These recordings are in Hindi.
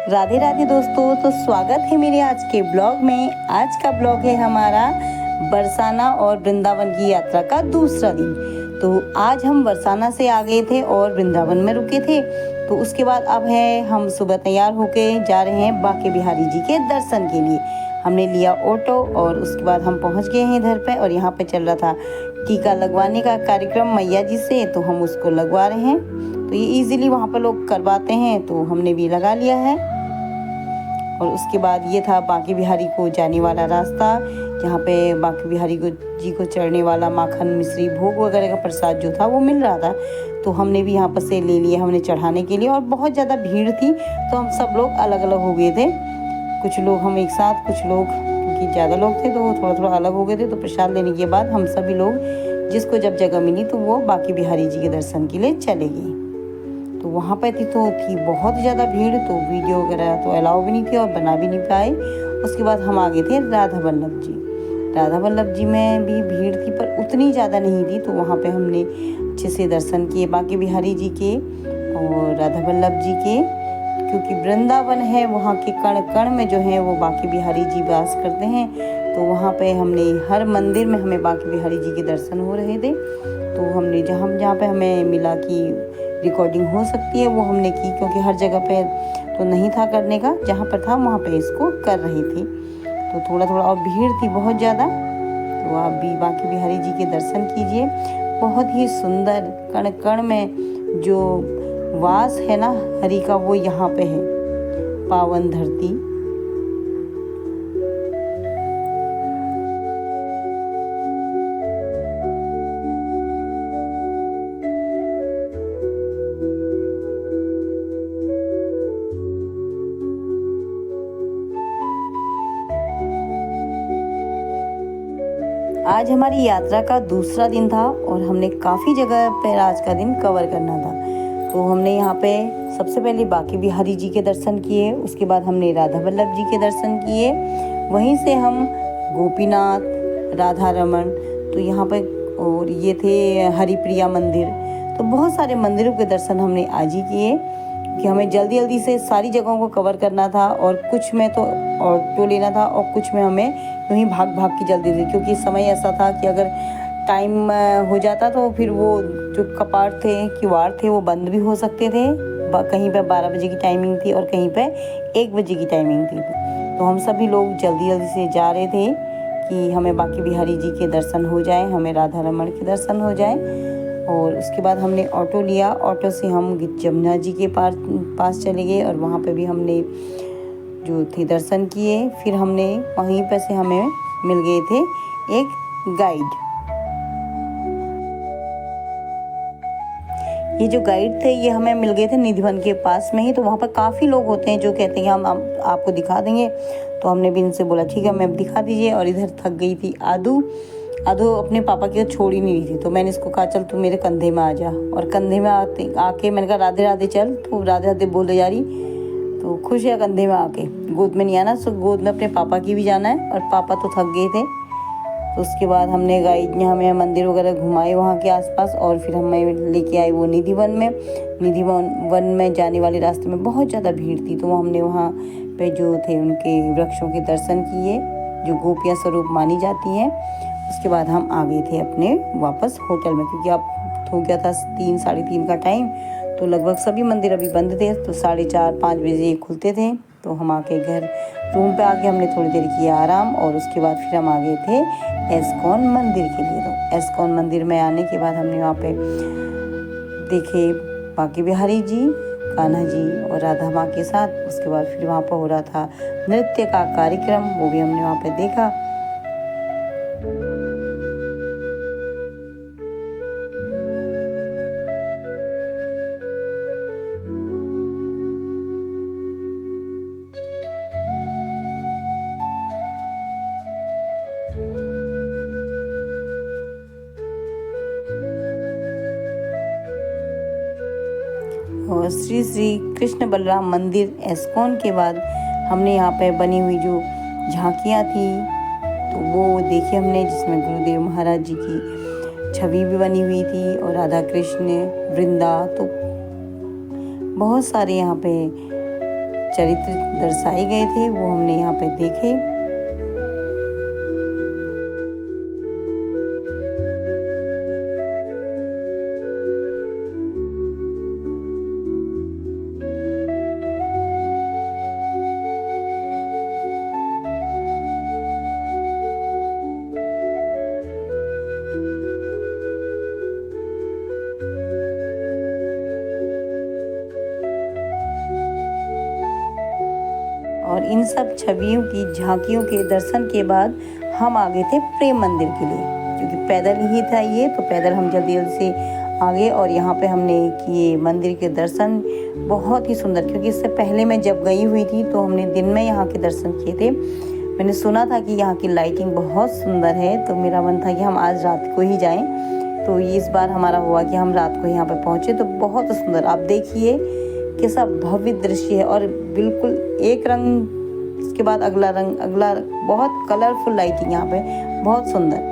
राधे राधे दोस्तों, तो स्वागत है मेरे आज के ब्लॉग में। आज का ब्लॉग है हमारा बरसाना और वृंदावन की यात्रा का दूसरा दिन। तो आज हम बरसाना से आ गए थे और वृंदावन में रुके थे। तो उसके बाद अब है हम सुबह तैयार होके जा रहे हैं बांके बिहारी जी के दर्शन के लिए। हमने लिया ऑटो और उसके बाद हम पहुंच गए हैं इधर पे। और यहाँ पे चल रहा था टीका लगवाने का कार्यक्रम मैया जी से, तो हम उसको लगवा रहे हैं। तो ये इजीली वहाँ पर लोग करवाते हैं, तो हमने भी लगा लिया है। और उसके बाद ये था बांके बिहारी को जाने वाला रास्ता, जहाँ पे बांके बिहारी जी को चढ़ने वाला माखन मिश्री भोग वगैरह का प्रसाद जो था वो मिल रहा था। तो हमने भी यहाँ पर से ले लिया हमने चढ़ाने के लिए। और बहुत ज़्यादा भीड़ थी, तो हम सब लोग अलग अलग हो गए थे। कुछ लोग हम एक साथ, कुछ लोग क्योंकि ज़्यादा लोग थे तो थोड़ा थोड़ा अलग हो गए थे। तो प्रसाद लेने के बाद हम सभी लोग जिसको जब जगह मिली तो वो बांके बिहारी जी के दर्शन के लिए चले गए। तो वहाँ पे थी बहुत ज़्यादा भीड़, तो वीडियो वगैरह तो अलाउ भी नहीं थी और बना भी नहीं पाए। उसके बाद हम आ गए थे राधा वल्लभ जी। राधा वल्लभ जी में भी भीड़ थी पर उतनी ज़्यादा नहीं थी। तो वहाँ पे हमने अच्छे से दर्शन किए बांके बिहारी जी के और राधा वल्लभ जी के, क्योंकि वृंदावन है, वहाँ के कण कण में जो है वो बांके बिहारी जी वास करते हैं। तो वहाँ पे हमने हर मंदिर में हमें बांके बिहारी जी के दर्शन हो रहे थे। तो हमने जहाँ पे हमें मिला कि रिकॉर्डिंग हो सकती है वो हमने की, क्योंकि हर जगह पे तो नहीं था करने का, जहाँ पर था वहाँ पे इसको कर रहे थे। तो थोड़ा थोड़ा और भीड़ थी बहुत ज़्यादा। तो आप भी बांके बिहारी जी के दर्शन कीजिए। बहुत ही सुंदर कण कण में जो वास है ना हरि का, वो यहाँ पे है, पावन धरती। आज हमारी यात्रा का दूसरा दिन था और हमने काफ़ी जगह पर आज का दिन कवर करना था। तो हमने यहाँ पे सबसे पहले बांके बिहारी जी के दर्शन किए, उसके बाद हमने राधा वल्लभ जी के दर्शन किए। वहीं से हम गोपीनाथ, राधा रमन, तो यहाँ पे, और ये थे हरिप्रिया मंदिर। तो बहुत सारे मंदिरों के दर्शन हमने आज ही किए, कि हमें जल्दी जल्दी से सारी जगहों को कवर करना था। और कुछ में तो ऑटो लेना था और कुछ में हमें यूँ ही भाग भाग की जल्दी थी, क्योंकि समय ऐसा था कि अगर टाइम हो जाता तो फिर वो जो कपाट थे, किवाड़ थे, वो बंद भी हो सकते थे। कहीं पे 12 बजे की टाइमिंग थी और कहीं पे 1 बजे की टाइमिंग थी। तो हम सभी लोग जल्दी जल्दी से जा रहे थे कि हमें बांके बिहारी जी के दर्शन हो जाए, हमें राधा रमन के दर्शन हो जाए। और उसके बाद हमने ऑटो लिया। ऑटो से हम जमुना जी के पास चले गए और वहाँ पे भी हमने जो थे दर्शन किए। फिर हमने वहीं पे से हमें मिल गए थे एक गाइड। ये जो गाइड थे ये हमें मिल गए थे निधिवन के पास में ही। तो वहाँ पर काफ़ी लोग होते हैं जो कहते हैं हम आपको दिखा देंगे। तो हमने भी इनसे बोला ठीक है मैम दिखा दीजिए। और इधर थक गई थी आदू अपने पापा की छोड़ ही नहीं रही थी। तो मैंने इसको कहा चल तू मेरे कंधे में आ जा। और कंधे में आके मैंने कहा राधे राधे चल, तो राधे राधे बोले जा रही। तो खुश है कंधे में आके, गोद में नहीं आना। सो गोद में अपने पापा की भी जाना है और पापा तो थक गए थे। तो उसके बाद हमने गाइड ने हमें मंदिर वगैरह घुमाए वहाँ के आसपास। और फिर हमें लेके आए वो निधिवन में। निधिवन में जाने वाले रास्ते में बहुत ज़्यादा भीड़ थी। तो हमने वहाँ पे जो थे उनके वृक्षों के दर्शन किए जो गोपियाँ स्वरूप मानी जाती हैं। उसके बाद हम आ गए थे अपने वापस होटल में, क्योंकि अब हो गया था 3 साढ़े 3 का टाइम। तो लगभग सभी मंदिर अभी बंद थे। तो 4:30-5 बजे खुलते थे। तो हम आके घर रूम पे आके हमने थोड़ी देर किया आराम। और उसके बाद फिर हम आ गए थे एस्कॉन मंदिर के लिए। तो एस्कॉन मंदिर में आने के बाद हमने वहाँ पे देखे बांके बिहारी जी, कान्हा जी और राधा माँ के साथ। उसके बाद फिर वहाँ पर हो रहा था नृत्य का कार्यक्रम, वो भी हमने वहाँ पे देखा। और श्री श्री कृष्ण बलराम मंदिर एस्कॉन के बाद हमने यहाँ पे बनी हुई जो झांकियाँ थी तो वो देखी हमने, जिसमें गुरुदेव महाराज जी की छवि भी बनी हुई थी और राधा कृष्ण वृंदा। तो बहुत सारे यहाँ पे चरित्र दर्शाए गए थे वो हमने यहाँ पे देखे। और इन सब छवियों की झांकियों के दर्शन के बाद हम आ गए थे प्रेम मंदिर के लिए, क्योंकि पैदल ही था ये, तो पैदल हम जल्दी जल्दी से आ गए और यहाँ पे हमने किए मंदिर के दर्शन। बहुत ही सुंदर, क्योंकि इससे पहले मैं जब गई हुई थी तो हमने दिन में यहाँ के दर्शन किए थे। मैंने सुना था कि यहाँ की लाइटिंग बहुत सुंदर है, तो मेरा मन था कि हम आज रात को ही जाएँ। तो इस बार हमारा हुआ कि हम रात को यहाँ पर पहुँचे। तो बहुत सुंदर, आप देखिए कैसा भव्य दृश्य है, और बिल्कुल एक रंग के बाद अगला रंग, अगला, बहुत कलरफुल लाइटिंग यहाँ पे, बहुत सुंदर।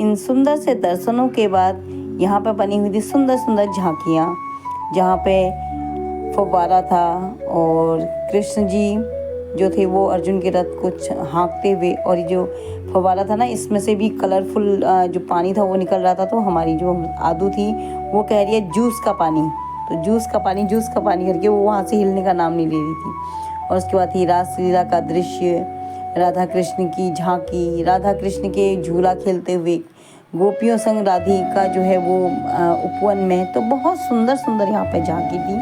इन सुंदर से दर्शनों के बाद यहाँ पर बनी हुई थी सुंदर सुंदर झांकियाँ, जहाँ पे फव्वारा था और कृष्ण जी जो थे वो अर्जुन के रथ को हाँकते हुए, और ये जो फव्वारा था ना, इसमें से भी कलरफुल जो पानी था वो निकल रहा था। तो हमारी जो आदू थी वो कह रही है जूस का पानी, तो जूस का पानी, जूस का पानी करके वो वहाँ से हिलने का नाम नहीं ले रही थी। और उसके बाद ही रासलीला का दृश्य, राधा कृष्ण की झांकी, राधा कृष्ण के झूला खेलते हुए, गोपियों संग राधिका जो है वो उपवन में, तो बहुत सुंदर सुंदर यहाँ पे झांकी थी।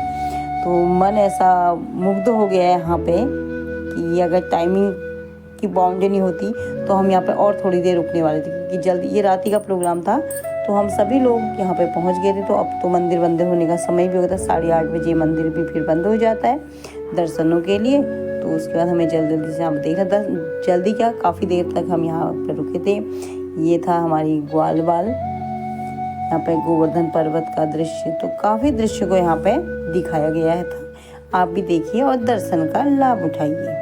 तो मन ऐसा मुग्ध हो गया है यहाँ पे कि अगर टाइमिंग की बाउंड्री नहीं होती तो हम यहाँ पे और थोड़ी देर रुकने वाले थे, क्योंकि जल्दी, ये रात ही का प्रोग्राम था, तो हम सभी लोग यहाँ पे पहुँच गए थे। तो अब तो मंदिर बंद होने का समय भी हो गया था, 8:30 बजे मंदिर भी फिर बंद हो जाता है दर्शनों के लिए। तो उसके बाद हमें जल्दी से हम देखा था, जल्दी क्या, काफ़ी देर तक हम यहाँ पर रुके थे। ये था हमारी ग्वाल बाल, यहाँ पे गोवर्धन पर्वत का दृश्य, तो काफ़ी दृश्य को यहाँ पे दिखाया गया है था। आप भी देखिए और दर्शन का लाभ उठाइए।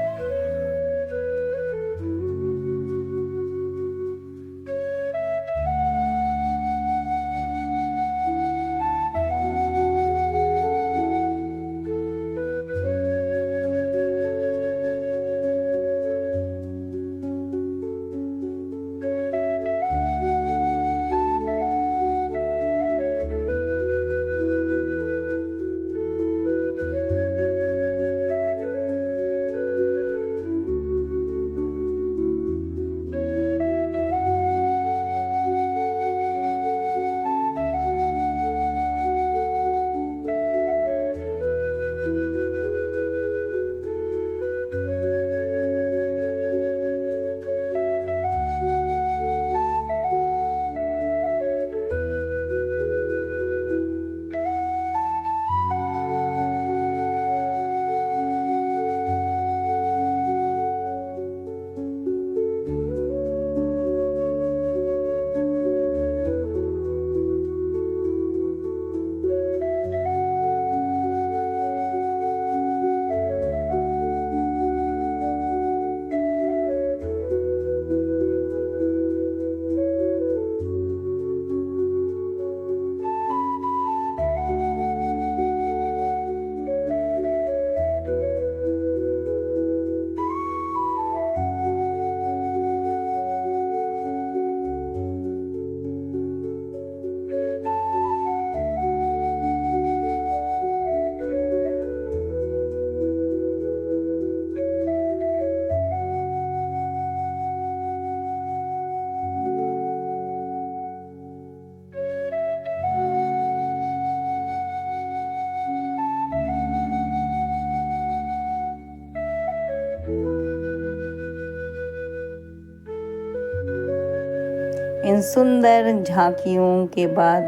इन सुंदर झांकियों के बाद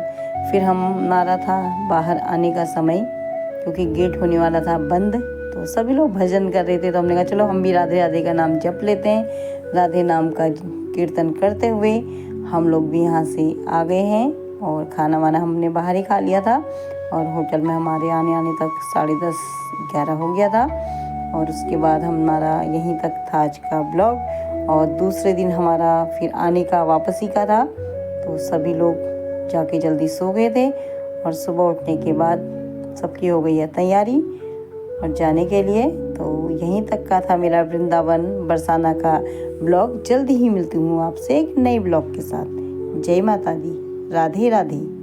फिर हमारा था बाहर आने का समय, क्योंकि गेट होने वाला था बंद। तो सभी लोग भजन कर रहे थे, तो हमने कहा चलो हम भी राधे राधे का नाम जप लेते हैं। राधे नाम का कीर्तन करते हुए हम लोग भी यहाँ से आ गए हैं, और खाना वाना हमने बाहर ही खा लिया था, और होटल में हमारे आने तक 10:30-11 हो गया था। और उसके बाद हमारा यहीं तक था आज का ब्लॉग। और दूसरे दिन हमारा फिर आने का वापसी का था, तो सभी लोग जाके जल्दी सो गए थे, और सुबह उठने के बाद सबकी हो गई है तैयारी और जाने के लिए। तो यहीं तक का था मेरा वृंदावन बरसाना का ब्लॉग। जल्दी ही मिलती हूँ आपसे एक नए ब्लॉग के साथ। जय माता दी, राधे राधे।